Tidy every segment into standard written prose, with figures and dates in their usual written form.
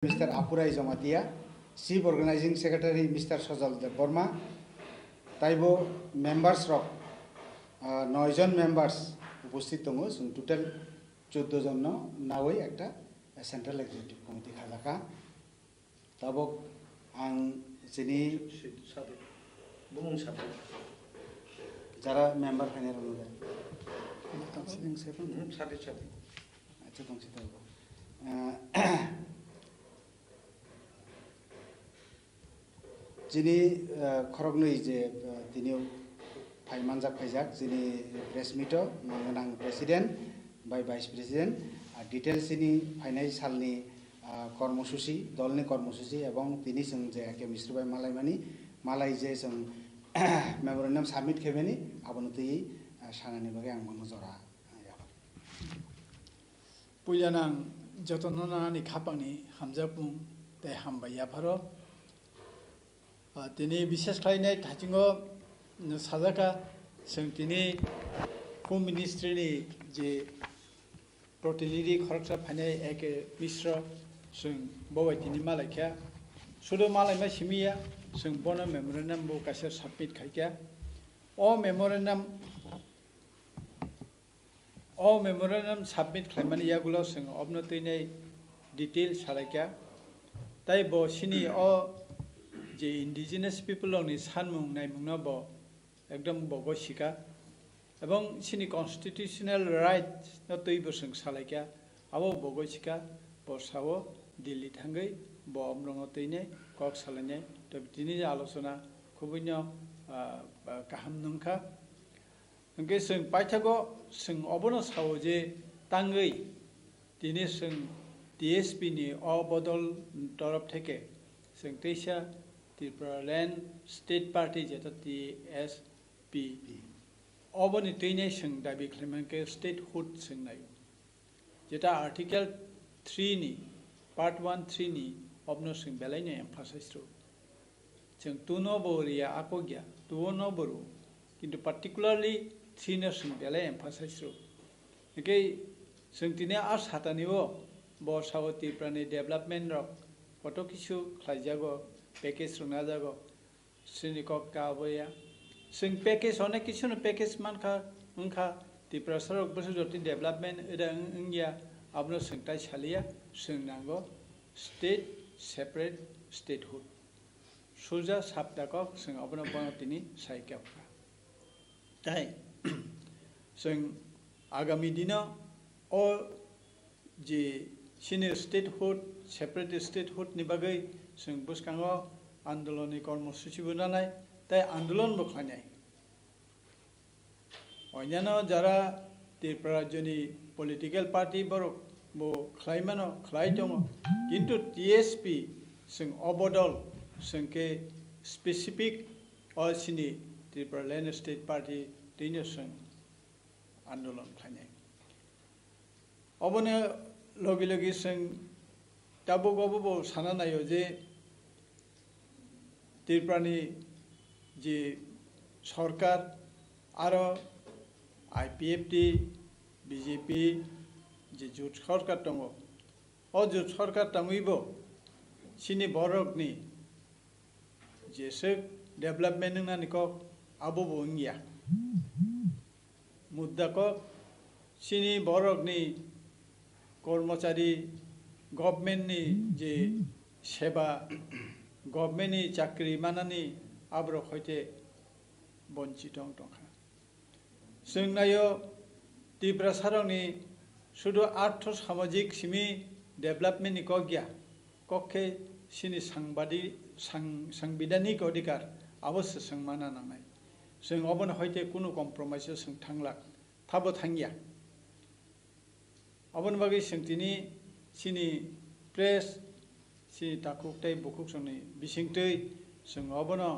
Mr. Apurai Jamatia, Chief Organizing Secretary Mr. Sajal Dev-Burma, Taibo members of 9 John members উপস্থিত দङ जों total 14 জন नावै একটা Central Executive Committee খালাকা তাবক आं যিনি যারা মেম্বার ফাইনাল হলো আচ্ছা দংসে তাবো যিনি খরগনৈ যে তিনি ফাইমানজাক ফাইজাক যিনি প্রেস মিটও মানগোনাं president by vice president details যিনি ফাইনাই সালনি কর্মসূচি দলনি কর্মসূচি এবং তিনি जों যে একে মিশ্রবাই মালাইমানি মালাই যে जों মেমোরেন্ডাম সাবমিট খেবেনি আবনতি সানানি বাগে आं মনো জরা পুইলানাং যতননানি খাপানি হামজাপুং তে হামবাইয়া ভারো তিনি বিশেষ খাইনাই থাচিঙ্গো সাজাকা जों তিনি হোম মিনিস্ট্রিनि যে प्रतिनिधि खरकसा फाइनाय एके मिश्र जों बबाय তিনি मालायखा सुदो मालायमा सिमिया जों बनो मेमोरेन्डाम बो कासे साबमिट खायखा अ मेमोरेन्डाम साबमिट खायमानि यागुलो जों अबनो तैनाय डिटेल सालायखा ताइ बो सिनि अ जे इंडिजिनास पीपल नि सानमुं नायमुंना बो एकदम बगो सिका এবং সিনি কনস্টিটিউশনাল রাইট ন তৈবো जों सालायखा आबो बगो सिका बसावो दिल्ली थांगै ब अमरंग तैने कक सालायनाय तो दिनै आलोचना खुबैनो गाहाम नंखा ओंके जों पाइथागो जों अबनो सावो जे तांगै दिनै जों DSP नि अबदल तरफ থেকে जों तैसा त्रिपुरा लैंड स्टेट पार्टी जेता TSP अबनि तैनाय जों दाबि खालामनायखौ स्टेटहुड सोंनाय जेटा आर्टिकल 3 नि पार्ट 1 3 नि अबनो जों बेलायनो एम्फासाइज जों तुनो बोरिया आकोग्या तुनो बोरु किन्तु पार्टिकुलारलि 3 न जों बेलाय एम्फासाइज एके जों दिनै आर सातानिबो बसावो त्रिपुरानि डेभलपमेन्ट रक कत किछु खालायजागो पेकेज रंना जागो सिनिक काबया जों पेकेज अनेक किछु पेकेज मानखा उनखा त्रिपुरा सरक बसु जति डेभलपमेन्ट एदा इंगिया आबनो सोंथाय सालिया जों नांगौ स्टेट सेपारेट स्टेटहुड सुजा साबदाको जों आबनो बनतिनि सायकाफ्रा ताइ जों आगामी दिनाव अ जे सिनियर स्टेटहुड सेपारेट स्टेटहुड नि बागै जों बुसखाङो आन्दोलननि कर्मसूचि बनानाय তাই আন্দোলন বখানায় অন্যান্য যারা ত্রিপুরা রাজ্যনি পলিটিক্যাল পার্টি বরক বো খাইমানো খাই দङ কিন্তু TSP जों अबदल जोंके स्पेसिफिक असिनि त्रिपुरा लैंड स्टेट पार्टी दैनो जों आन्दोलन खायनाय अबनो लगे लगे जों दाबो गावबो साना नायो जे त्रिपुरानि जे सरकार आरो IPFT BJP जे जुट सरकार दङ अ जुट सरकार दङैबो सिनि बरकनि जेसे डेभलपमेन्ट नानिको आबो बोंगिया मुद्दाको सिनि बरकनि कर्मचारी गभर्नमेन्टनि जे सेवा गभर्नमेन्टनि चाकरि मानानि आब्रो खयते बंचित दंखा जों नायो त्रिपुरा सारंनि सुदु आर्थ सामाजिक सिमी डेभलपमेन्टनि कगिया कखे सिनि संविधानिक अधिकार अवश्य संमाना नांनाय जों अबन हयते कुनु कम्प्रमाइज जों थांला थाबो थांगिया अबन बागै जों दिनै सिनि प्रेस सिनि ताकुकtai बुकुक जोंनि बिसिंतै जों अबनो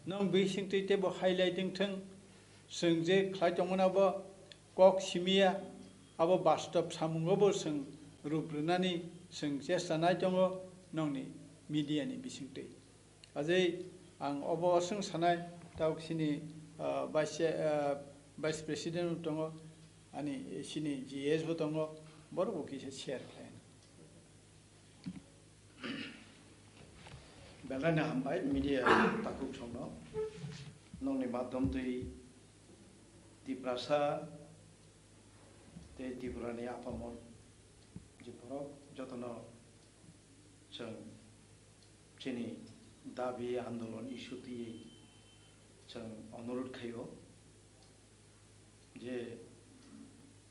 नों बिसिंतै तेबो हाइलाइटिं थों जों जे खायतंमोनाबो कक सिमिया आबो बास्तब सामुंगबो जों रुब्रुनानि जों जेसानाय दङ नंनि मिडियानि बिसिंतै अजै आं अबसं सानाय दाउसिनि भाइस प्रेसिडेन्ट दङ अनि सिनि GS बो दङ बरबो किसे शेयार खालायनो बेलायनो हामबाय मिडिया ताकुब संनो नंनि माध्यम तुई तिप्रासा ते त्रिपुरानि आफामन जिफोराव जतन जों चिनि दाबि आंदोलन इस्युति जों अनुरोध खायो जे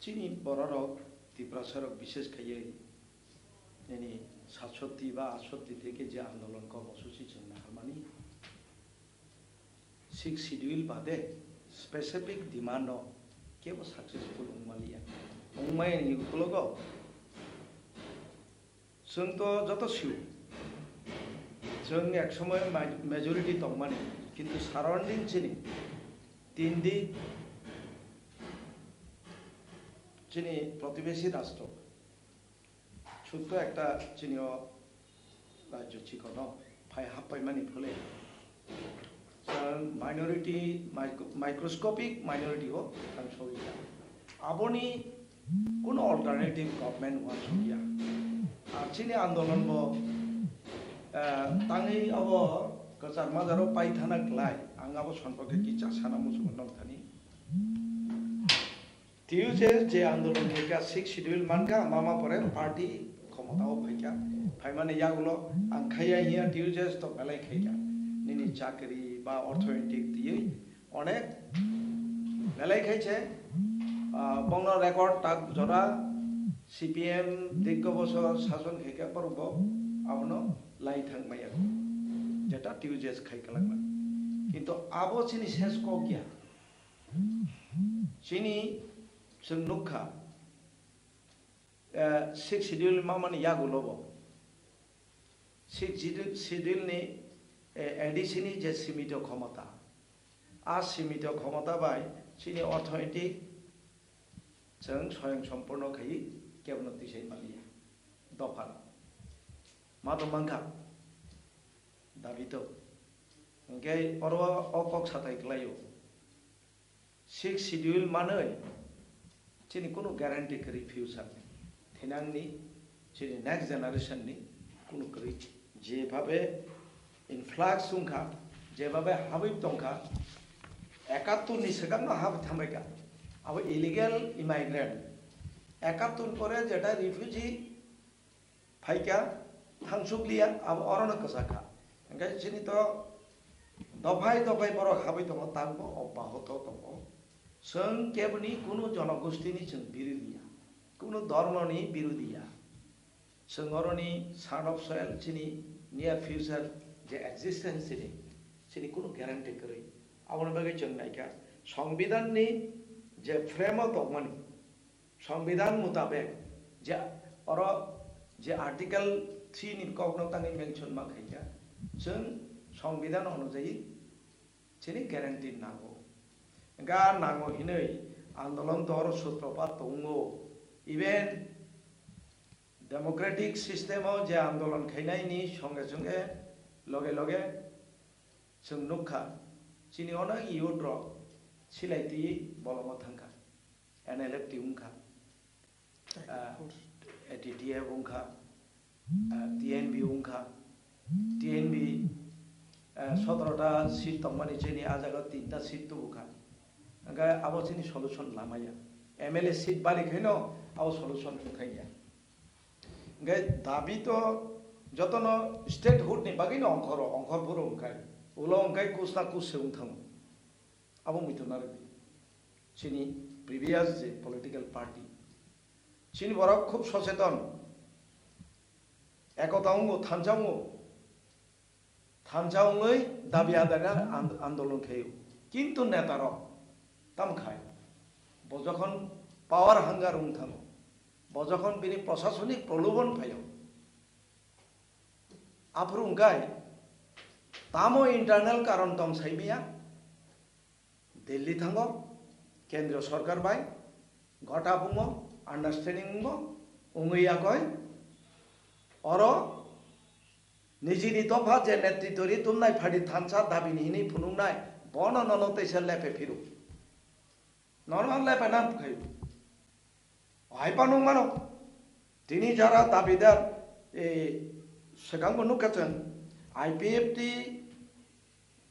चिनि बररक तिप्रासारक विशेष खायै यानी 67 বা 68 থেকে যে আন্দোলন কর্মসূচি जों नागारमानि 6 শিডিউল বাদে স্পেসিফিক ডিমান্ড কেবো সাকসেসফুल उंगमालिया उंगमायनि उखुलगो जों तो जत सिउ जों एक समय मेजरिटी दंमानि किन्तु साराउंडिंग चिनि तिनदि चिनि प्रतिवेशी राष्ट्र ছোট্ট একটা চিনিও রাজ্য চিকন ফাই হাপ্পাই মানি ফলে মাইনরিটি মাইক্রোস্কোপিক মাইনরিটি हो आं सरिया आबोनी কোনো अल्टरनेटिव गभर्नमेंट हुआ सरिया चिनि आंदोलन बो तांगै अब कचार माजारो पाइ थाना क्लाय आं अब सम्पर्के कि चासाना मुसुमन नथानि तिउजे जे आंदोलन का 6 शिड्यूल मानका मामा परे पार्टी ক্ষমতাও ভাইকা ফাইমানে ইয়াগুলো আংখাইয়া হিয়া টিউজেস তো বেলাই খাইকা নিনি চাকরি বা অর্থনৈতিক দিয়ে অনেক বেলাই খাইছে বংন রেকর্ড তাক জরা সিপিএম দীর্ঘ বছর শাসন খাইকা পরব আপনো লাই থাকমাইয়া যেটা টিউজেস খাইকা লাগলা কিন্তু আবো চিনি শেষ কিয়া চিনি जों नुखा 6 शिड्यूल मामानि यागुलोबो 6 शिड्यूल नि एडिशनि जे सीमित क्षमता आ सीमित क्षमता बाय चिनि अर्थनैतिक जों स्वयं सम्पूर्ण खाई केबन तिसै मालिया दफा मादमांखा दाबितो ओंगे अरवा अकक साथाय क्लायो 6 शिड्यूल मानै चिनि कोनो ग्यारंटी करी फ्यूचर थेनांगनि चिनि नेक्स्ट जनरेशन नि कोनो करी जे भाबे इनफ्लक्स उंखा जे भाबे हाबै दंखा 71 नि सिगांनो हाबै थांबायका अब इलिगेल इमाइग्रेंट 71 परे जेटा रिफ्यूजी फाइका थांसुकलिया अब अरन कसाखा ओंखाय चिनि तो दफाय दफाय बर हाबै दङ तांबो अब्याहत दङ जों केबनि कोनो जनगोष्ठीनि जों बिरोधिया कोनो धर्मनि बिरोधिया जों अरनि सान अफ सयल चिनि नियर फ्यूचर जे एक्जिस्टेंस चिनि कोनो ग्यारंटी करै आबन बागै जों नायका संविधाननि जे फ्रेम दंमोन संविधान मुताबिक जे अर जे आर्टिकल 3 नि कगनो तांनि मेंशन मा खायका जों संविधान अनुযায়ী चिनि ग्यारंटी नांगौ गा नांगौ हिनै आंदोलन दर सूत्रपात दंगो इवेन डेमोक्रेटिक सिस्टेमाव जे आंदोलन खायनायनि संगे संगे लगे लगे जों नुखा चिनि अनेक इयुद्र सिलायति बलमा थांखा NLF तिउंखा ATTF उंखा TNB उंखा TNB 17टा seat दंमानि चिनि आजागा 3टा सीट तुखा ओंखाय आबो चिनि सल्युशन लामाया एमएलए सीट बालिखैनो आबो सल्युशन उठाइया ओंखाय दाबि तो जतन स्टेट हुड नि बागैनो अंखरफोर ओंखाय उलो ओंखाय कुसना कुस उंथां आबो मिथुनार चिनि प्रिभियास जे पलिटिकल पार्टी चिनि बरक खूब सचेतन एकतांगो थानजाउङै दाबि आदारा आंदोलन खायो किन्तु नेतार तामखाय बजखन पावर हांगार उंथाङो बजखन बिनि प्रशासनिक प्रलोभन फायो आफुर उंगाय तामो इंटरनल कारण तम साइबिया दिल्ली थांगो केंद्र सरकार बाय घटा बुङो अंडरस्टैंडिंग बुङो उंगैया कय अरो निजिनि दफा जे नेतृत्वरि तुमनाय फादि थानसा दाबिनि हिनि फुनुंनाय बन नलतैसे लेपे फिरु नरमाल लेपे नाम खायो हाइपानु मानो दिनै जारा दाबिदार ए सिगांबो नुखाथों আইপিএফটি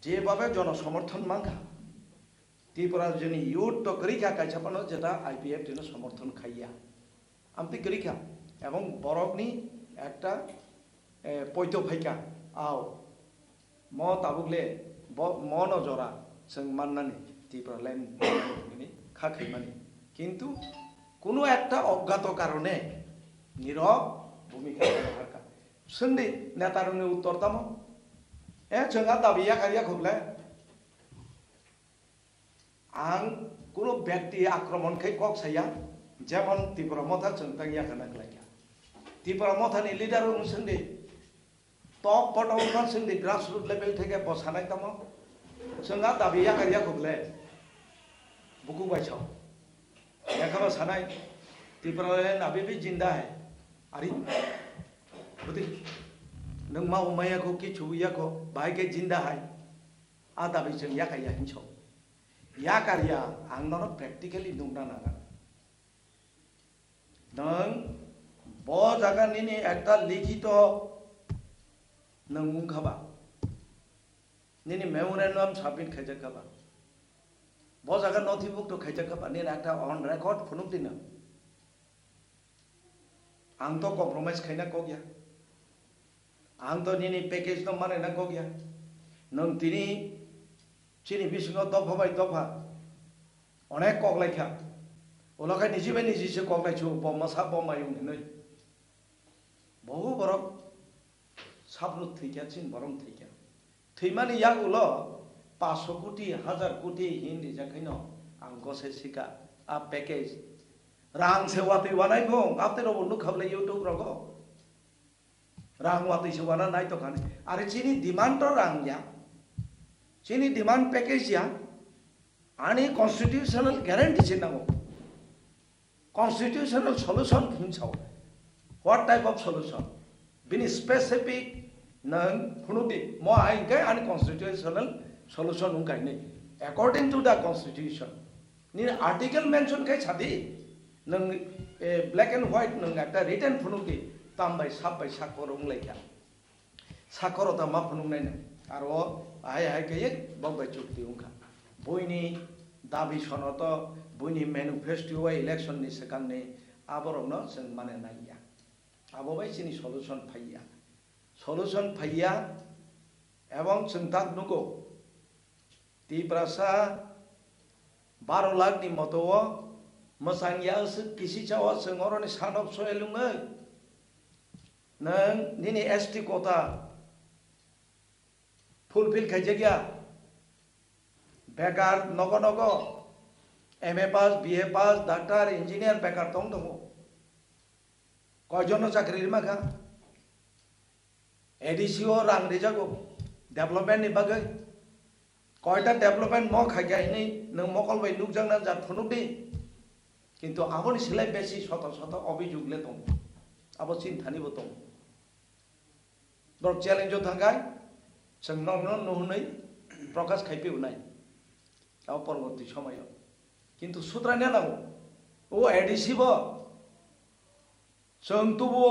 যেভাবে জনসমর্থন মাঙ্গা ত্রিপুরা जोंनि ইউথ তো গরিখা কাইছাপানো যেটা আইপিএফটি সমর্থন খাইয়া আমতি গরিখা এবং বরকনি একটা পয়তো ফাইকা আও ম তাবুকলে ম নজরা जों মাননানি ত্রিপুরা লাইন খাখাইমানি কিন্তু কোনো একটা অজ্ঞাত কারণে নীরব ভূমিকা রাখা সন্ধি নেতারনি উত্তর তামো जोंहा दाबिया कारिया खोबले आं कोनो व्यक्ति आक्रमण कै कक साया जेमन त्रिपुरा मथा जों तंगिया खाना गलाया त्रिपुरा मथानि लिडार उन सन्दी टॉप बटम उन सन्दी ग्रासरूट लेवल थेके बसानाय तमो जोंहा दाबिया कारिया खोबले बुकु बाइछाव लेखाबा सानाय त्रिपुरा नाबे बे जिंदा है आरि बुदि नों मा उमायाखौ किचुयाखौ बाहायके जिंदा है आदा बे जों याकाया हिंसौ याकारिया आंनो प्रेक्टिकली नुंना नागा नों ब जागानि एकटा लिखित नों मुंखाबा निनि मेमोरेन्डाम साबमिट खायजाखाबा ब जागा नथिभुक्त खायजाखाबा निनि एकटा अन रेकर्ड फुनुक दिनो आं तो कम्प्रोमाइज खायना को गया आं तो निनि पैकेज तो माने ना को गया नों तिनि चिनि बिसिङाव दफा बाय दफा अनेक कगलायखा ओलाखाय निजिबे निजिसो कगलायछु बमसा बमायुं नै बहु बरक साबनु थैखा चिन बरम थैखा थैमानि यागुल 500 कोटी 1000 कोटी हिन्दी जाखैनो आं गसे सिका आ पैकेज रां सेवाति वानाय भं आपते रबनु खाबले यूट्यूब रगो रां वाति सेवाना नाय तो खाने आरे चिनि डिमांड तो रां या चिनि डिमांड पैकेज या आणि कॉन्स्टिट्यूशनल गॅरंटी चिनागो कॉन्स्टिट्यूशनल सॉल्यूशन हिंसाव व्हाट टाइप ऑफ सॉल्यूशन बिनि स्पेसिफिक नों फुनुदि म आइनकै आणि कॉन्स्टिट्यूशनल सॉल्यूशन उंगायनै अकॉर्डिंग टू द कॉन्स्टिट्यूशन नि आर्टिकल मेंशन कै छादि नों ब्लैक एंड व्हाइट नों एकटा रिटन फुनुदि तामबाय साबबाय साखर उंलायखा साखरता मा फुनुंनायनो आरो आय आय गैयै बबाय चुक्ति उंखा बयनि दाबि सनत बयनि मेनिफेस्टोआ इलेक्शननि सिगांनि आबरनो जों माने नायया आबोबाय जोंनि सलुशन फैया एवं जों दाग नुगौ त्रिपुरासा 12 लाखनि मतो मोसांया किसी चावा जों अरनि सानब सोयलुङै नों निनि एसटी कोटा फुलफिल खायजागिया बेकार नगो नगो एमए पास बीए पास डॉक्टर इंजिनियर बेकार दं दङ कयजन चाकरि माखा एडीसीओ रां रिजागो डेभलपमेंट नि बागै कयटा डेभलपमेंट म खायगायनै नों मकलबाय नुकजांना जा फुनुदि किन्तु आबोनि सिलाय बेसि शत शत अभियोगले दं आबो चिन्तानिबो दं बर चैलेंजो थांगाय जों नंनो नुहुनै प्रकाश खायपे उनाय आव परवर्ती समय किन्तु सुद्रायना नांगौ ओ एडीसी बो जों तुबो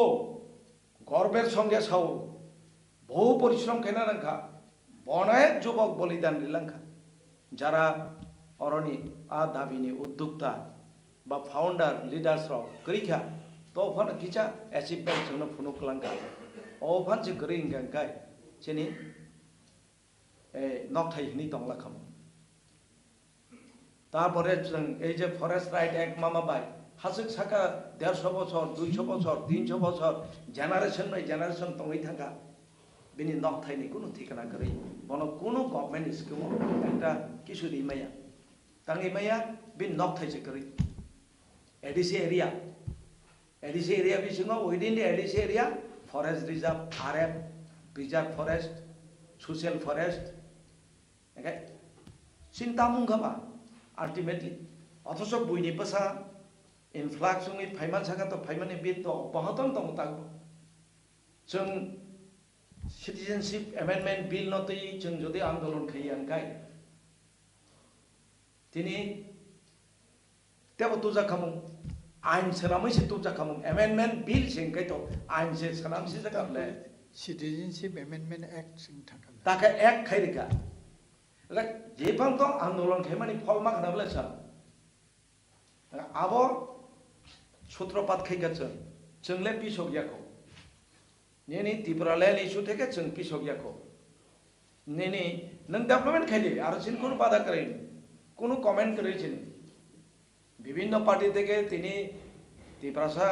गर्वेर संगे साव बहु परिश्रम खायना नांखा अनेक युवक बलिदान दिलांखा যারা अरनि आ दाबिनि उद्योक्ता बा फाउंडार लिडार्स गरीखा तो फन किचा एचिवमेंट जोंनो फुनुकलांखा अफान जे गरींगांखाय जेनि नकथाय हिनि दंला खाम तारपरे जों এই যে ফরেস্ট রাইট অ্যাক্ট মামাबाय हासिक साका 150 বছর 200 বছর 300 বছর জেনারেशन बाय जनेरेशन तंगै थांगा बिनि नकथायनि कोनो ठिकाना गरै बनो कोनो गभर्नमेंट स्कीम एकटा किछु रिमाया तांगिमाया बि नकथाय जे गरै एडीसी एरिया बिसिङाव within the ADC area forest reserve RF reserve forest social forest okay चिंता मुंगाबा अल्टिमेटली अथच बुइनि पसा इनफ्लक्सुङै फाइमान साका तो फाइमानि बिद तो बहतन दं तागो जों सिटिजनशिप एमेंडमेंट बिल नतै जों जदि आंदोलन खैयांगाय दिनै तेबो तुजा खामु आइन सेरामै से तुजा खामु एमेंडमेंट बिल सेंकै तो आइन से सनामसि जागाबले सिटिजेनशिप एमेंडमेंट एक्ट सिं थांगोन ताके एक खायरिका लाइक जेफां तो आंदोलन खायमानि फलमा खानाबले सा आबो सूत्रपात खायगाचों जोंले पिसोगियाखौ नेनि त्रिपुरालैंड इशू थेके जों पिसोगियाखौ नेनि नों डेवलपमेंट खायले आरो जिन कोनो बाधा करे कोनो कमेंट करे जिन विभिन्न पार्टी थेके तिनी त्रिपुरासा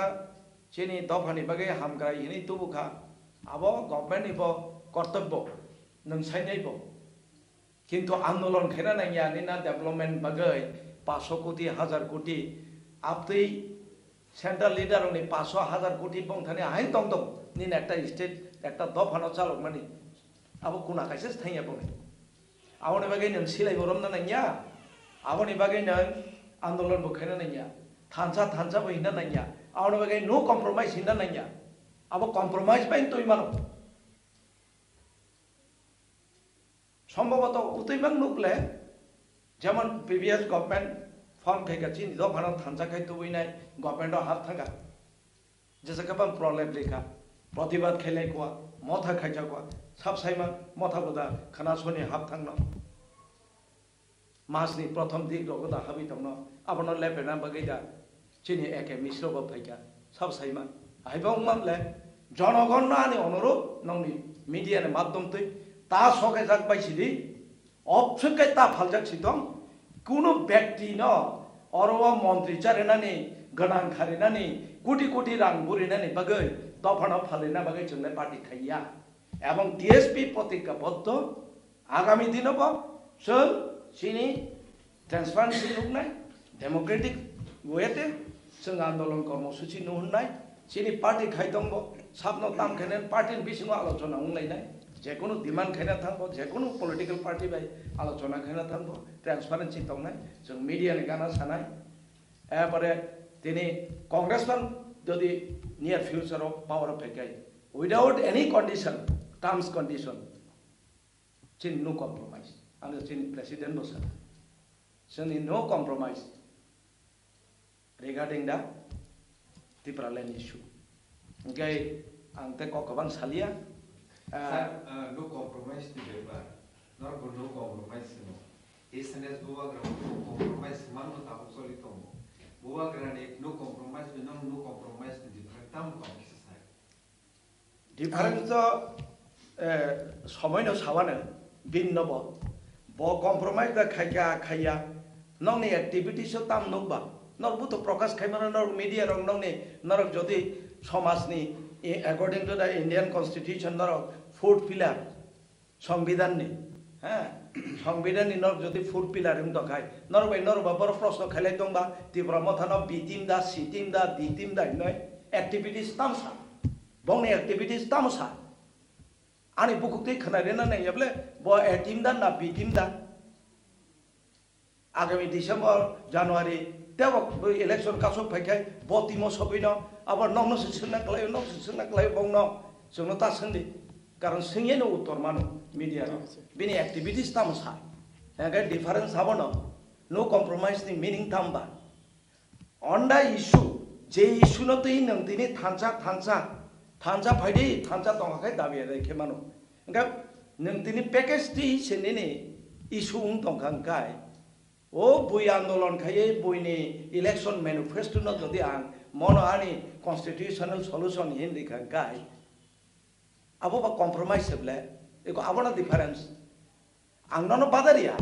चिनी दफानि बागे हामग्रा इनि तुबुखा आबो गवर्नमेंट इबो कर्तव्य नों साइनायबो किंतु आंदोलन खायना नाया निना डेवलपमेंट बागे 500 कोटी 1000 कोटी आपतै सेंट्रल लीडर उनि 500 1000 कोटी बंथाने हाय दं दं निन एकटा स्टेट एकटा दफानो चालक मानि आबो कुना कायसे थाइया बने आवनि बागे नों सिलाय गरम ना नाया आवनि बागे नों आंदोलन बखायना नाया थांसा बहिना नाया आवनि बागे नो कॉम्प्रोमाइज हिना नाया अब कॉम्प्रोमाइज बाइन तो इमानो সম্ভবত উতৈবাং নুকলে যেমন প্রিভিয়াস গভর্নমেন্ট ফর্ম খাইগাছি নিজ ভানো থানসা খাইতো বইনাই গভর্নমেন্ট হাত থাকা যেসে কাপাম প্রলেপ লেখা প্রতিবাদ খেলাই কোয়া মথা খাইছা কোয়া সাব সাইমা মথা বদা খানাসনি হাত থাকনো মাসনি প্রথম দিক রগদা হাবি থাকনো আবনো লেপেনা বাগৈদা চিনি একে মিশ্র বাফাইকা সাব সাইমা আইবাং মামলে জনগণ আনি অনুরোধ নংনি মিডিয়ার মাধ্যম তৈ তা সকে যাক পাইছিলি অপসকে তা ফালজাক সিদম কোনো ব্যক্তি ন অরব মন্ত্রী চারেনানি গণাং খারেনানি কোটি কোটি রাং বুরিনানি বাগৈ দফানো ফালেনা বাগৈ जोंले পার্টি খাইয়া এবং টিএসপি প্রতিজ্ঞাবদ্ধ আগামী দিনব जों सिनि ट्रान्सपारेन्सि नुनाय डेमोक्रेटिक वेते जों आंदोलन कर्मसूचि नुनाय सिनि पार्टी खाइदंबो साबनो ताम खायना पार्टी बिसिङाव आलोचना उंलायनाय जेकुनु डिमान्ड खायना थांबो जेकुनु पलिटिकल पार्टी बाय आलोचना खायना थांबो ट्रान्सपारेन्सि दंनाय जों मिडियानि गाना सानाय एबारे दिनै कंग्रेसफोर যদি नियर फ्यूचर ऑफ पावर फैकाय without any condition terms condition चिन नो कॉम्प्रोमाइज आरो चिन प्रेसिडेंट बसा जोंनि नो कॉम्प्रोमाइज रिगार्डिं दा त्रिपुरालैंड इशू ओंखाय आं ते गोबां सालिया no compromise di depan, no compromise no. SNS buat gerak no compromise mana tak usah ditunggu. Buat gerak no compromise, no compromise di depan tamu kau kisah. Difference to সময় no sawana bin no bo compromise da khaya nong ni activity so tam no ba nor buto prokas khai mana nor media rong nong ni nor jodi সমাজ ni according to the Indian constitution nor fourth pillar সংবিধান ni হ্যাঁ সংবিধান ni nor jodi fourth pillar ing to khai nor ba bor প্রশ্ন খাইলাই dong ba Tripura মথানো B team da C team da D team da noi activities tamsa bong ni activities tamsa ani bukukti khanarena nai yable bo a team da na b team da agami December January tebo election kaso phaikai bo timo sobino abar nongno sisna klai bongno jono ta sandi karon singye no uttor mano media bini activities tamsa aga difference habono no compromise ni meaning tamba on the issue je issue no tei nang tini थांजा फाइदे थांजा दंखाय दाबिया रे मानो ओंखा नों दिनै package T सेनेनि issue दंखांखाय ओ बुइ आंदोलन खायै बुइनि election manifesto न जदि आं मनो आनि कन्स्टिट्यूशनल सल्यूशन हिंदी खांखाय आबो बा कॉम्प्रोमाइज हेबले एको आबोना डिफारेंस आं ननो बादारिया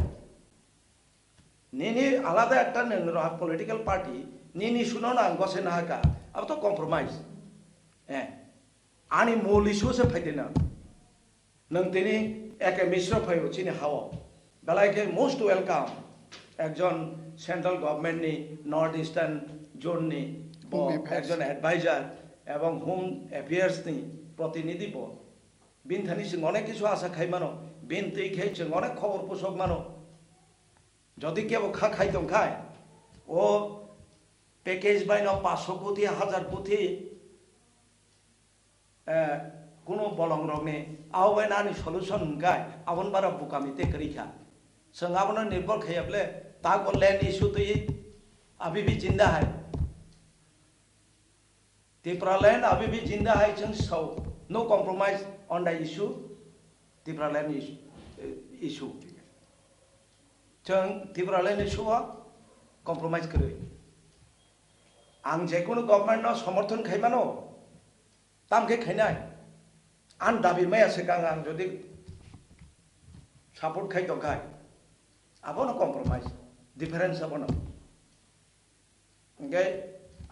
निनि आलादा एकटा नों पलिटिकल पार्टी निनि सुनो ना आं गसे ना हाका अब तो कॉम्प्रोमाइज आनी मूल इशू से फाइदेना नों दिनै एके मिश्र फाइव चिनि हाव बेलायके मोस्ट वेलकाम एकजन सेंट्रल गवर्नमेंट नि नॉर्थ ईस्टार्न जोन नि एकजन एडवाइजर एवं होम अफेयर्स नि प्रतिनिधि बो बिन थानि सिं अनेक किछु आशा खाइ मानो बिन तै खाइ जों अनेक खबर पोसक मानो जदि केबो खाइ दंखाय ओ पैकेज बायनो 500 कोटी 1000 कोटी কোনো বলং রঙে আওবাইনানি সলিউশন গায় আবন বারা বুকামিতে করিখা संगाबनो निर्भर खयबले ताक लैंड इशू तो ये अभी भी जिंदा है त्रिपुरा लैंड अभी भी जिंदा है जों सौ no compromise on the issue Tripura land issue जों Tripura land issue compromise करे आं जेकुनु गवर्नमेंट न समर्थन खाइमानो तामके खाइनाय आं दाबि माया सिगां आं जुदि support खाइ दंखाय आबो compromise difference आबो ओंखाय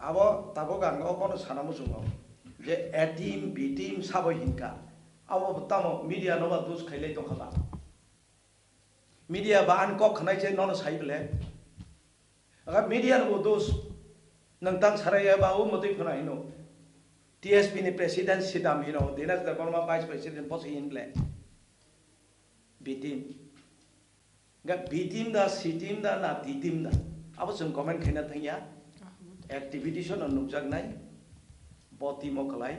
आबो ताबो गांगो बनो सानामो जुङो जे A team B team साबो हिनका आबो तामो मीडिया नबा दोस खाइलै दंखाबा मीडिया बा आन कक खनाय जे ननो साइबले अगर मीडिया नो दोस नंतां साराया बाउ मदै फनाइनो TSP नि प्रेसिडेंट सिदाम हिनो दिनास द बर्मा वाइस प्रेसिडेंट पसि इनले B team गा B team दा C team दा ना D team दा अब जों कमेन्ट खाइना थांया एक्टिविटी सन नुजागनाय बति मखलाय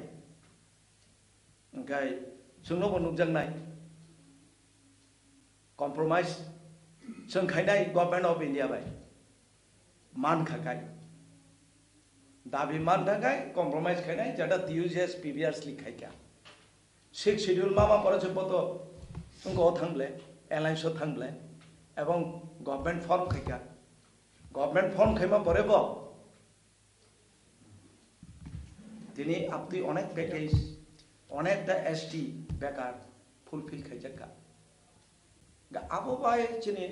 ओंखाय जोंनो नुजागनाय कम्प्रोमाइज जों खाइनाय गवर्नमेंट ऑफ इंडिया बाय मान खाकाय दाबि मान थाखाय कम्प्रोमाइज खाइनाय जादा TUGS PBRs लिखायका 6 शेड्यूल मा पराचे पतो जोंखौ थांब्ले एलायंस थांब्ले एवं गवर्नमेंट फॉर्म खायका गवर्नमेंट फॉर्म खाइमा परेबो दिनै आपति अनेक पैकेज अनेक दा ST बेकार फुलफिल खाइजाका गा आबो बाय चिनि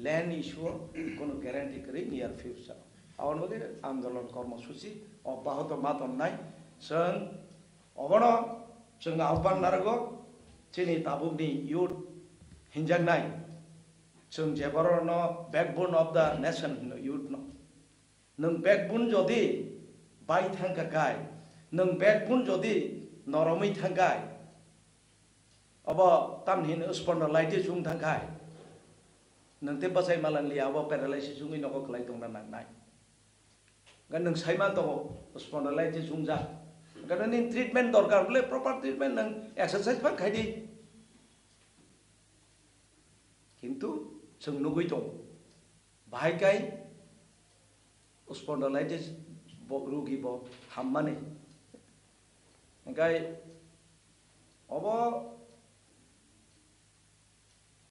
लैंड इश्यू कोनो गारंटी करी नियर फ्यूचर आवन बगे आंदोलन कर्मसूची अब्याहत मातनाय जों अबनो जों आह्वान नारगो चिनि ताबुकनि यूथ हिंजांनाय जों जेबरनो backbone of the nation youth नो नों बैकबोन जदि बाय थांकाय नों बैकबोन जदि नरमै थांकाय अब तामहिन स्पन्डलाइटिस जुं थांकाय नोंते बसाय मालांलिया अब पैरालाइसिस जुंगै नखौ खलाय दंना नांनाय गा नों साइमा दङ स्पन्डलाइटिस जुं जा गा नों ट्रिटमेंट दरकार बले प्रॉपर ट्रिटमेंट नों एक्सरसाइज फा खायदि किन्तु जों नुगै दं बाहायकाय स्पन्डलाइटिस रुगि बो हाममाने ओंखाय अब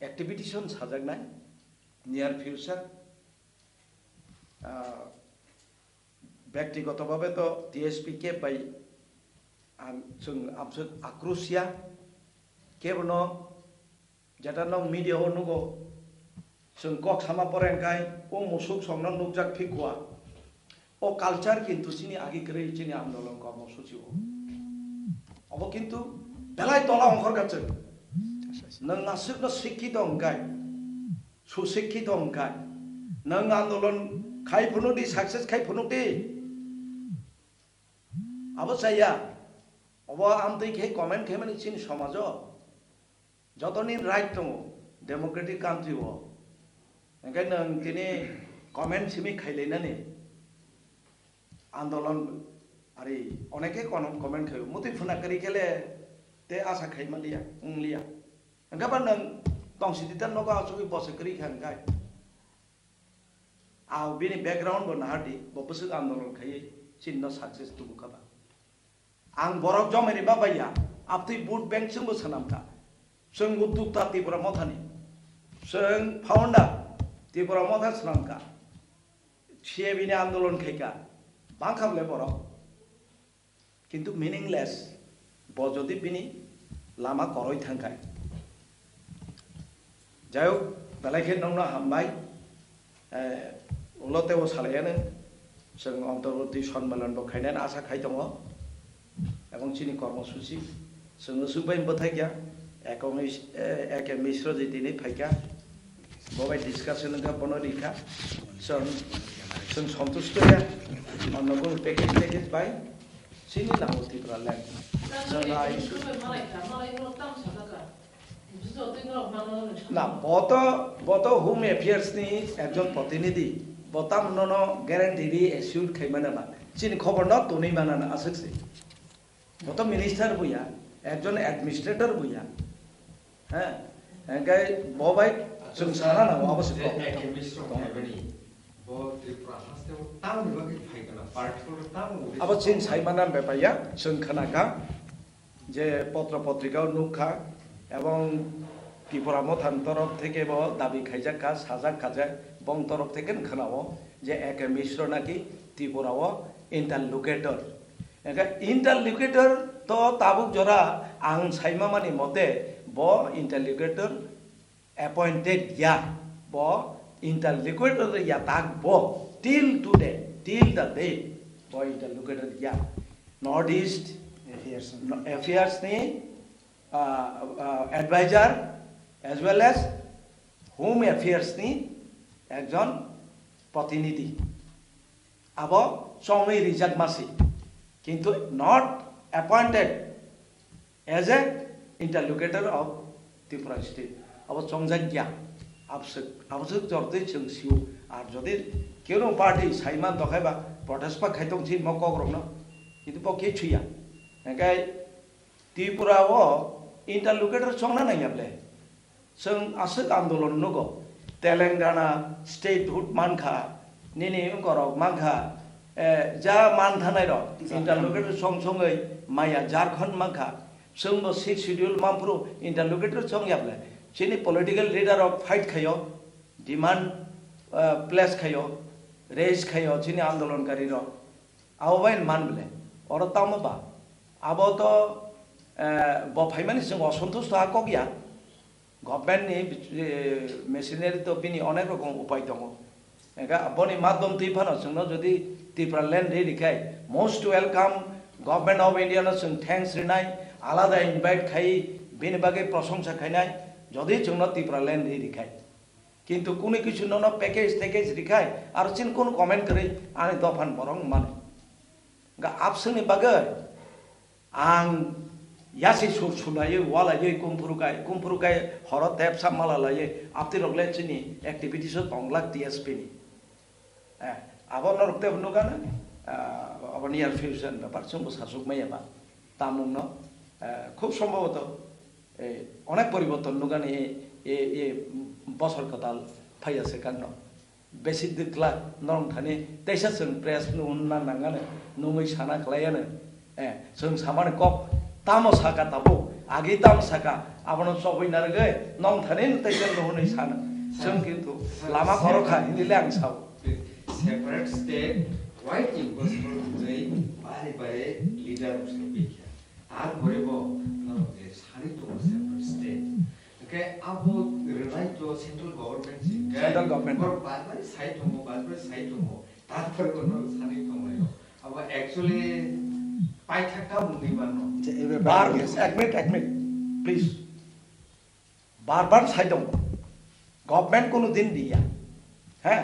एक्टिविटीसन साजागनाय नियर फ्यूचर व्यक्तिगत भावे तो TSP के बाय जों आबसो आक्रोशिया केबनो जेटा नों मीडिया हो नुगो जों कक सामा परेंकाय ओ मुसुक समना नुकजाक फिकुआ ओ कल्चर किन्तु सिनि आगे करे चिनि आंदोलन कर्मसूची हो अब किन्तु बेलाय तला अंखर गाचो नों नासिक शिक्षित अंकाय सुशिक्षित अंकाय नों आंदोलन खाय फुनुदि सक्सेस खाय फुनुदि अब जाया अब आमदै खे कमेन्ट खे माने चिनि समाज जतनि राइट दङ डेमोक्रेटिक कान्ट्री हो ओंखाय नों दिनै कमेन्ट सिमि खायलायनानै आंदोलन आरि अनेके कमेन्ट खायो मुति फुना करि केले ते आशा खायमालिया उंलिया ओंखाबा नों दंसिदिता नगा आसुबि बसे करि खानकाय आव बिनि बैकग्राउंड बो नाहादि बबसो आंदोलन खायै चिन्ह सक्सेस दुखाबा आं बरफ जमेनि बाबाया आपति बुट बैंक जोंबो सानामका जों उद्योक्ता त्रिपुरा मथानि जों फाउंडार त्रिपुरा मथा सानामका सिएबिनि आंदोलन खायका बांखाबले बरफ किन्तु मीनिंगलेस बजदि बिनि लामा करय थांकाय जाय बेलायखे नंनो हामबाय उलतेव सालायानो जों अंतर्वर्ती सम्मेलन बखायनानै आशा खाय दङ एवं चिनि कर्मसूची जोङो सुबाय बथाय गया एके मिश्र जे दिनै फायका बबाय डिस्काशन का बनो रिखा जों सन्तुष्ट गया अन्नगुण पैकेज बाय चिनि नांगौ त्रिपुरा लैंड ना बत होम एफेयर्स नि एकजन प्रतिनिधि बताम ननो ग्यारेंटी दी एश्योर खाइमाना मा चिनि खबर न तोनै मानाना आसक्से बत मिनिस्टर बुया एकजन एडमिनिस्ट्रेटर बुया हां एंगाय बबाय जों साना ना आवश्यक अब चिन साइमाना बेपाया जों खानाका যে পত্র পত্রিকাও নুখা এবং ত্রিপুরা মথান তরফ থেকে দাবি খাইজাকা সাজা খাজা বং তরফ থেকে খানাও যে একে মিশ্র নাকি ত্রিপুরাও ইন্টারলোকেটর ইন্টারলোকেটর তো তাবুক জরা আং সাইমামানি মতে ব ইন্টারলোকেটর appointed ya bo interlocutor ya tak bo till today till the day bo interlocutor ya northeast affairs ni advisor as well as home affairs ni ekjon protinidhi abo somai rijak masi kintu not appointed as a interlocutor of Tripura state अब संजाज्ञा आवश्यक जरते जों सिउ are जदि केनो party साइमान दखाइबा protest पा खाइतों छि मकग्रम न किन्तु पके छुया एकाय त्रिपुराओ इंटरलोकेटर संना नायाब्ले जों आसक आंदोलन नगो तेलंगाना स्टेटहुड मानखा निनि करक मानखा जा मान थानाय र इंटरलोकेटर संसंगै माया झारखंड मानखा जोंबो 6 शेड्यूल मामप्रो इंटरलोकेटर संयाब्ले Sini political leader of fight khayo, demand place khayo, raise khayo, sini आंदोलन करी रो, आओ वाइन मान बले, और ताम बा, अब तो बफाइमानी संग असंतोष तो आको गया, गवर्नमेंट ने मेशिनरी तो बिनी अनेक रकम उपाय दंगो, एका अपनी माध्यम तीफानो संग जदि तीफरा लैंड रे दिखाई, most welcome government of India न संग थैंक्स रिनाई, आलादा इनवाइट खाई, बिनी बागे प्रशंसा खाई যদি जोंनो त्रिपुरा लैंड रिखाय किन्तु कुनि किछु न पैकेज रिखाय आरो चिन कोन कमेंट करे आनि दफान बरं माने गा आपसनि बागे आं यासि सुनायो वालायो कुमफुरुकाय हर तेप सामाला लायो आपति रगले चिनि एक्टिविटीज बंगला टीएसपी नि आबो नरकते नुगाना आबो नियर फ्यूचर ব্যাপার संबो सासुक मायाबा तामुंनो খুব সম্ভবত অনেক পরিবর্তন নুগানি এ বছর কতাল ফাইয়াছে কান্ন বেশি দিকলা নরম থানে তেইসা जों প্রেস নুনা নাঙ্গানে নুमै সানা খালাयानो जों सामाने कप तामो साका ताबो आगे ताम साका आबनो सबायनारगे नम थाने तेइसा नुनै साना जों किन्तु लामा खरखा हिलिले आं Sao separate state white impossible नै बारे बारे लिडार उसबिखा आर भरेबो सारि तो सेपारेट स्टेट ओके अब रिलाइट तो सेंट्रल गवर्नमेंट और बारे साइड होमो बारे साइड होमो तारफोर कोनो सानि थमायो अब एक्चुअली पाइथाका मुंगै बानो बार एक minute please bar side homo government कोनो दिन दिया है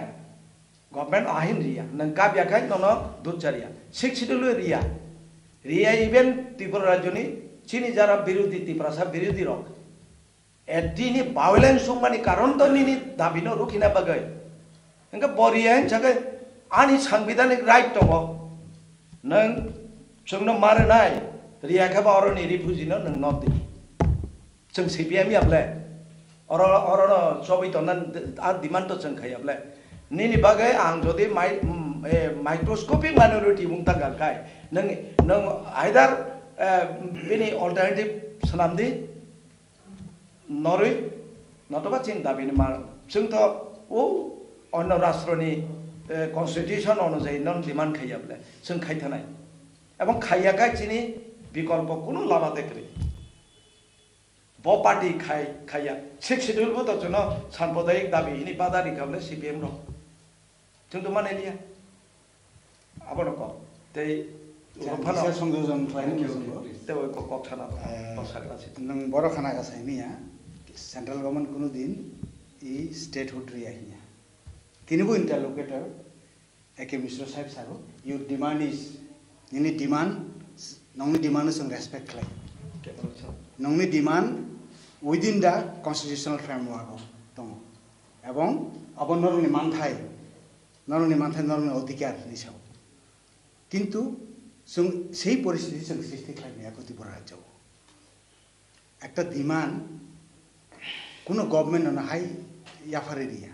गवर्नमेंट आहिन रिया नंका ब्याखाय ननो दुचारिया शिक्षितलो रिया इवेन त्रिपुरा राज्यनि चिनि जारा बिरोधी त्रिपुरा बिरोधी रक एदिनि वायलेंस सुमानि कारण तो निनि दाबिनो रुखिना बागै नंका बरिया जगै आनि संविधानिक राइट दङ नों जोंनो मारनाय रियाखा बावरनि रिफ्युजिनो नों नट दि जों सिपिएम याब्ले और सबै तनन आ डिमान्ड तो जों खायाब्ले निनि बागै आं जदि माइक्रोस्कोपिक माइनरिटी मुंता गाखाय नों आइदार बेनि अल्टारनेटिभ सोनामदि नरै नतबा चिन दाबिनो मा जोंथ' अन्य राष्ट्रनि कन्स्टिट्यूशन अनुयायी नों डिमान्ड खायाब्ले जों खायथानाय এবং খাইয়াকাই চিনি বিকল্প কোনো লাভা দেখলি ব পার্টি খাইয়া 6 শিডিউল তো জন্য সাম্প্রদায়িক দাবি ইনি বাদারি খাবলে সিপিএম র जोंथ' माने लिया आबाद क तै फाना संयोजन खालामनो तै कक्षाना बसाग्रासि नों बर' खाना गासायनिया सेंट्रल गवर्नमेंट कोनो दिन इ स्टेटहुड रियाहिया तिनिबो इंटरलोकेटर एके मिश्र साहेब सारो योर डिमांड इज नोंनि डिमांड नोंनि डिमांड जों रेसपेक्ट खालाय नोंनि डिमांड उइदिन दा कन्स्टिट्यूशनल फ्रेमवर्क दङ এবং अबनरनि मानथाय नरनि मानथाय नरनि अधिकार निसाव किन्तु जों সেই পরিস্থিতি जों সৃষ্টি খালাयनाया ত্রিপুরা রাজ্যआव একটা ডিমান্ড কোনো গভর্নমেন্ট হাই ইয়াফারে দিয়া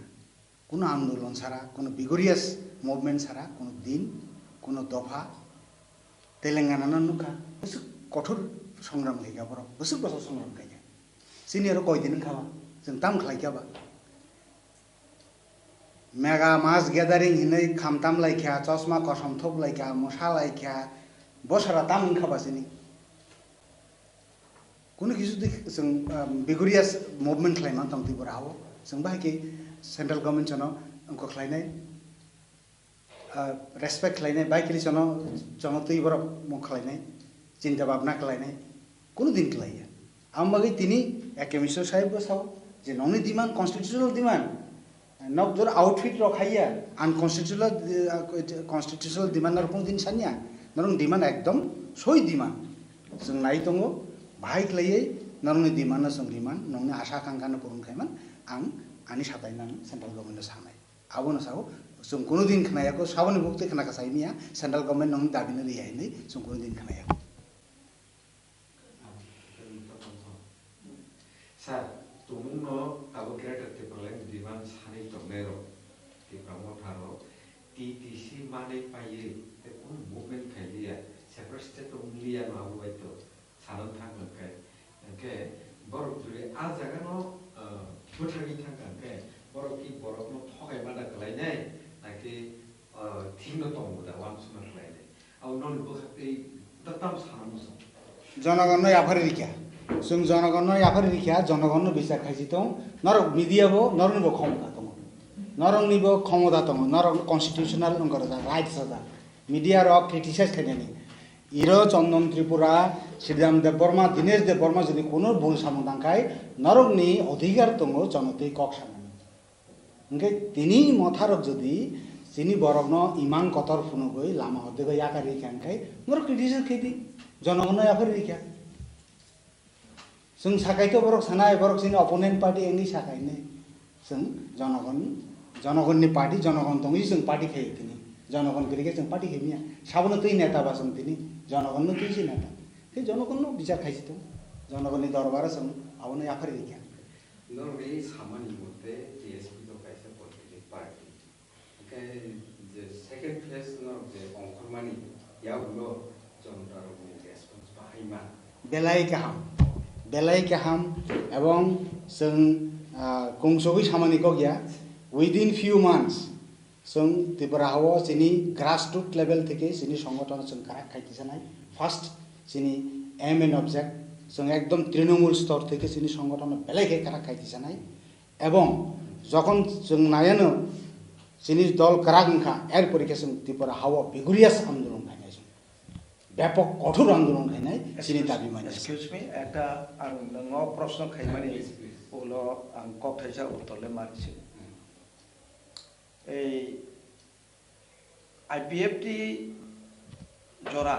কোনো আন্দোলন ছাড়া কোনো বিগরিয়াস মুভমেন্ট ছাড়া কোনো দিন কোনো দফা তেলেঙ্গানা নুকা কঠোর संग्राम खायगा बरक बोसोर बोसोर संग्राम खायगा सिनि आरो कयदिन खावा जों ताम खालायखाबा मेगा मास गेदारिं हिनै खामताम लायखा चश्मा कसम थोब लायखा मशा लायखा बसरा ताम खाबा सिनि कुनु किसु जों बिगुरियास मुभमेन्ट खालायमान दं त्रिपुरा हाव जों बाहायखि सेन्ट्रेल गभर्नमेन्ट जनो अंको खालायनाय रेसपेक्ट खालायनाय बाहायखि जनो त्रिपुरा मुख खालायनाय चिन्ता भाबना खालायनाय कुनु दिन खालाया आम बागै तिनि एके मिस्टर साहेब बसाव जे नंनि डिमान्ड कन्स्टिट्यूशनल डिमान्ड नक जर आउटफिट रखाया कन्स्टिट्यूशनल डिमान्ड रखम दिन सानिया नरं डिमान्ड एकदम सय डिमान्ड जों नाय दङ बाहाय खालायै नरंनि डिमान्ड जों डिमान्ड नंनि आशा आकांक्षानो पुरन खायमान आं आनि साथायनां सेन्ट्रेल गभर्नमेन्ट सानाय आबोनो साव जों कुनु दिन खनायाको साबनि बुक्ति खनाका साइमिया सेन्ट्रेल गभर्नमेन्ट नंनि दाबिनो रियायनै जों कुनु दिन खनायाको Sir, tumungno abo greater Tipralang demand sani tomero Tipramo tharo TTC mane paye te un movement khailia separate state only ya ma buaito sanan thang kai ke borok jure a jaga no thotagi thang ke borok ki borok no thogai mada kalai nai naki thingno tongbuda wan suna kalai nai au non bo ei tatam sanan so जनगण याफारि रिख्या जों जनगण याफारि रिख्या जनगण बिचार खाइसित नरक मिडियाबो नरनिबो क्षमता दङ नरंनिबो क्षमता दङ नरक constitutional नंगर rights दा media रक क्रिटिसाइज खायनानि इरो चंदन त्रिपुरा श्रीराम देव बर्मा दिनेश देव बर्मा जदि कोनो भूल सामदांखाय नरकनि अधिकार दङ जनते कक्सानानि ओंके तिनि मथारक जदि सिनि बरकन इमान कतर फुनुगै लामा हदेगै याकारि खानखाय नरक क्रिटिसाइज खायदि जनगण याफारि रिख्या जों साखायथ बरक सानाय बरक सिनि अपोनेन्ट पार्टी एंनि साखायनै जों जनगणनि पार्टी जनगण दङै जों पार्टी खायो तिनि जनगण करिके जों पार्टी खायमिया साबनो तै नेता बा जों तिनि जनगण तैसि नेता ते जनगण बिचार खायसित जनगणनि दरबार जों आबनो याफारि रिख्या नरवे सामानि मते टीएसपी तो काइसे पॉलिटिकल पार्टी के जे सेकेंड फेज नर जे अंखरमानि याउलो जनतारो रेसपन्स बाहायमा बेलाय गाहाम एवं जों गंसगै सामानिखौ गैया उइदिन फिउ मान्थ्स जों त्रिपुराहाव जोंनि ग्रासरुट लेभेल থেকে जोंनि संगठन जों खायथि जानाय फार्स्ट जोंनि एम एन्ड अबजेक्ट जों एकदम तृणमूल स्तर থেকে जोंनि संगठन बेलायखे खायथि जानाय एवं যখন जों नायानो जोंनि दल कारागंखा एर परीक्षा जों त्रिपुराहाव बिगुरियास आन्दोलन खायनाय ব্যাপক কঠোর আন্দোলন খাইনাই চিনি দাবি মানে এক্সকিউজ মি একটা আর নং প্রশ্ন খাইমানি ওলো আং কথাইসা উত্তরলে মারিছি এই আইপিএফটি জরা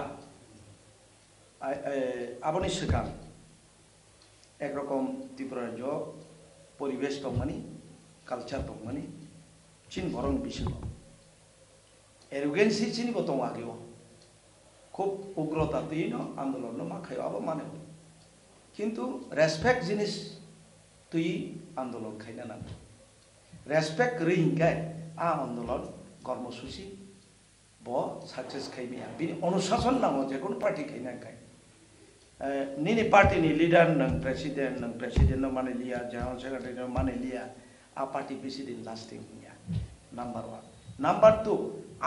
আবনি সিকাম একরকম ত্রিপুরা রাজ্য পরিবেশ দংমানি কালচার দংমানি চিন ভরং বিশিল এরোগেন্সি চিনি বতং আগেও খুব উগ্রতা দিন আন্দোলন মাখাইব মানে কিন্তু রেসপেক্ট জিনিস তুই আন্দোলন খাইনা না রেসপেক্ট রিংকায় আ আন্দোলন কর্মসূচি ব সাকসেস খাইমিয়া বিনি অনুশাসন নাম যে কোনো পার্টি খাইনা খাই নিনি পার্টিনি লিডার নং প্রেসিডেন্ট মানে লিয়া জেনারেল সেক্রেটারি মানে লিয়া আ পার্টি প্রেসিডেন্ট লাস্টিং নিয়া নাম্বার 1 নাম্বার 2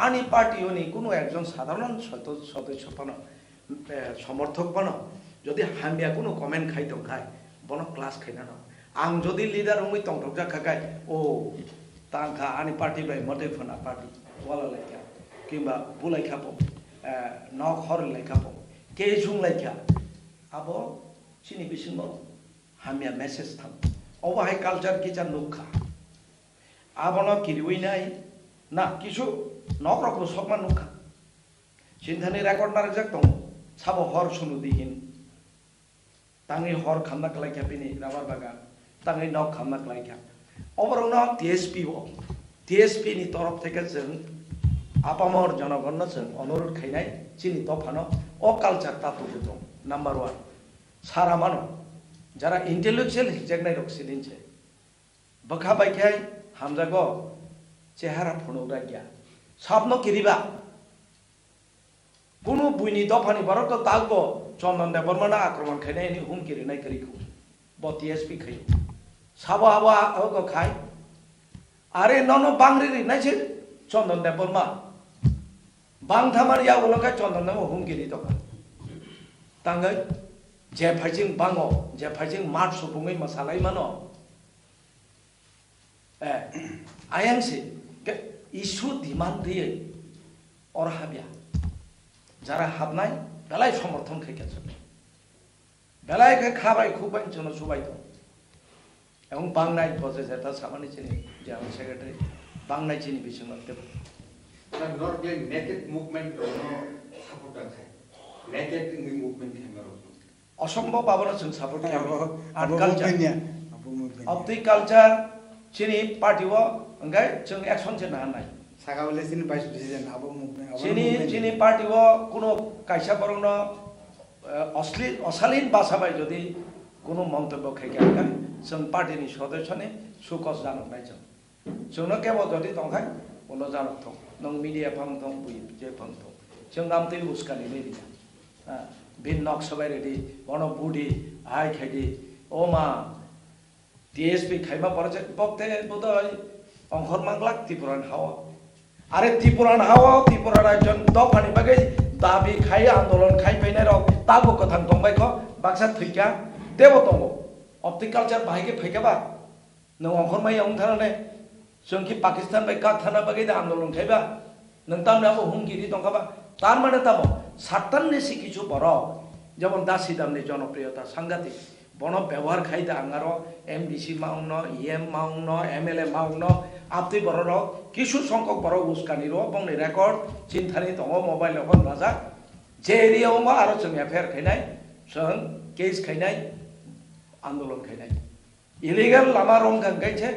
আনি পার্টি হনি কোনো একজন সাধারণ সদস্য পানো সমর্থক পানো যদি হামিয়া কোনো কমেন্ট খাইতো খায় বন ক্লাস খাইনা না আং যদি লিডার হই টংটক যা খায় ও তাংখা আনি পার্টি বাই মতে ফনা পার্টি ওয়ালা লাইকা কিংবা বুলাই খাপো নক হর লাইখাপো কে সুং লাইখা আবো চিনি বিসিন হামিয়া মেসেজ থাম অবাহাই কালচার কিচার লুখা আবন কিরিউই নাই না কিছু নক রকম সকমান নুখা সিন্ধানি রেকর্ড না রেজাক দं সাবো হর শুনু দিহিন তাঙ্গি হর খামনা কলাইখা পিনি রাবার বাগান তাঙ্গি নক খামনা কলাইখা অবরং ন টিএসপি নি তরফ থেকে जों আপামর জনগণ जों অনুরোধ খাইনাই চিনি তফানো ও কালচার তাতুবো दं নাম্বার 1 সারা মানো যারা ইন্টেলেকচুয়াল হিজাকনাই রকসিদিনছে বখা বাইখাই কোনো বুইনি দফানি বারো তো তাকবো চন্দন দেববর্মানা আক্রমণ খাইনাই নি হুমকিরি নাই করিখু ব টিএসপি খাই সাবা হাবা হক খাই আরে নন বাংরি নাইছে চন্দন দেববর্মা বাং থামার ইয়া উলকাই চন্দন দেব হুমকিরি দকা তাঙ্গাই যে ফাইজিং বাঙো যে ফাইজিং মাঠ সুপুঙै মাসালাই মানো আয়াংসে ইস্যু ডিমান্ড দিয়ে ওর হাবিয়া যারা হাবনাই বেলায় সমর্থন খাইকেছে বেলায় খাবাই খুবাই জন্য সবাই তো এবং বাংলায় বসে যেটা সামানি চিনি জেনারেল সেক্রেটারি বাংলায় চিনি বিশ্বনাথ দেব Not like naked movement or no support আছে naked movement খেমার অসম্ভব আবার support Abo art abo culture movement-nya. Abo movement-nya. Of the culture চিনি পার্টিও ওঙ্গাই जों অ্যাকশন চেনা হানাই Sakawale sini vice president abo movement. Abo চিনি movement-nya. চিনি পার্টিও কোনো কাইসা বরং অশালীন ভাষাবাই যদি কোনো মন্তব্য খাইকে আনগাই जों পার্টিনি সদস্যনে সুকস জানক নাই जोंनो केवल যদি দंखाय বলো জানক থं नों मिडिया फांग थं बुइ जे फांग थं जों आमते उस्कानि नै दिया बिन नक सबाय रेडी बन बुडी हाय खाइदि ओमा টিএসপি খাইমা পড়ছে বক্তে বোধহয় অঙ্কর মাংলাক ত্রিপুরান হাওয়া আরে ত্রিপুরান হাওয়া ত্রিপুরা রাজ্যন দফানি বাগে দাবি খাই আন্দোলন খাই ফাইনাই রক তাগো কথাং দंबाय ख बाक्सा थैका देव दङ অপটিকালচার बाहायगे फैगाबा नों অঙ্কর মাই अं थानाने जोंखि पाकिस्तान बाय काक थाना बागे आन्दोलन खाइबा नों तामनाबो हुमगिरि दंखाबा तार माने तामो सातताननि सिकिछु बर যেমন দাসী দামনি জনপ্রিয়তা সাংঘাতিক বন ব্যবহার খাইতে আঙার এমডিসি মাউন ইএম মাউন এমএলএ মাউন আপনি বড় কিছু সংখ্যক বড় উস্কানির বংনি রেকর্ড চিন্তানি দङ মোবাইল এখন রাজা যে এরিয়াও मा आरो जों एफआईआर खाइनाय जों केस खाइनाय आन्दोलन खाइनाय इलिगेल लामा रं गांगाइছে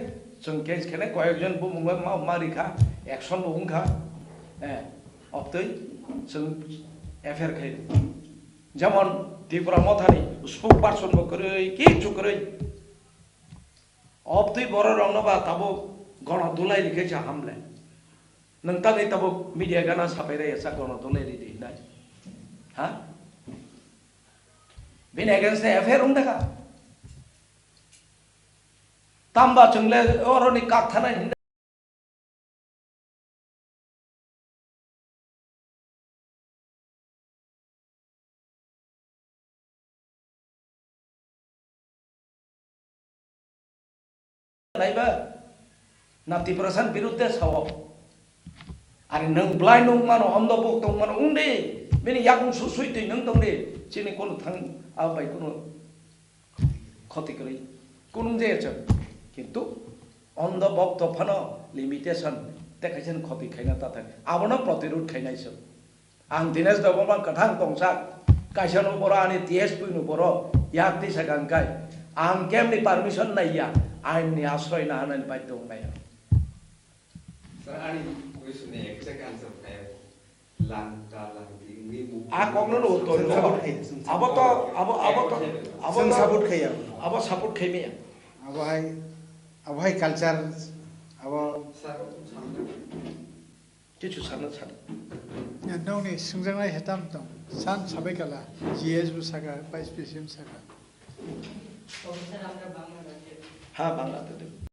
जों केस खाइनाय कয়েকজন बुमुङा मारिखा एक्शन बुंखा অপতৈ जों एफआईआर खाइनाय যেমন ত্রিপুরা মথানি স্পোক পারসন বকরে কি চুকরে অপতৈ বড় রংনবা তাবো গণ দুলাই লিখেছে হামলে নংতানি তাবো মিডিয়া গানা সাপাইরে এসা গণ দুলাই রিদি নাই হ্যাঁ বিন এগেন্স্ট এফআইআর উন দেখা তাম্বা চংলে অরনি কাক থানায় नायबा नाति प्रसान विरुद्ध साव आरो नों ब्लाइ नों मानो अन्ध बक दं मानो उंदे बेनि यागुं सुसुइदै नों दं दे चिनि कोन थां आबाय कोन ক্ষতি করি কোন যেছে কিন্তু अन्ध बक दफानो लिमिटेशन देखायছেন ক্ষতি খাইনা তাতে আবনো প্রতিরোধ খাইনাইছ आं दिनेश दबमा कथां दंसा काइसानो बर आनि टीएसपी नु बर याक दिसा गांगाय आं केमनि परमिशन नाइया आइननि आश्रय ना हानानै बाध्य दंनाया सर आनि क्वेश्चननि एक्जेक्ट आन्सार फाय लांका लांगि नि मु आ कगनो नो तो अब सापोर्ट खाइया अब सपोर्ट खाइमे अब हाय कल्चर अब सर किछु सानो सान नौनि सुंजांनाय हेताम दं सान साबायकाला जीएस बुसागा भाइस प्रेसिडेन्ट सागा हाँ बांग्लादेश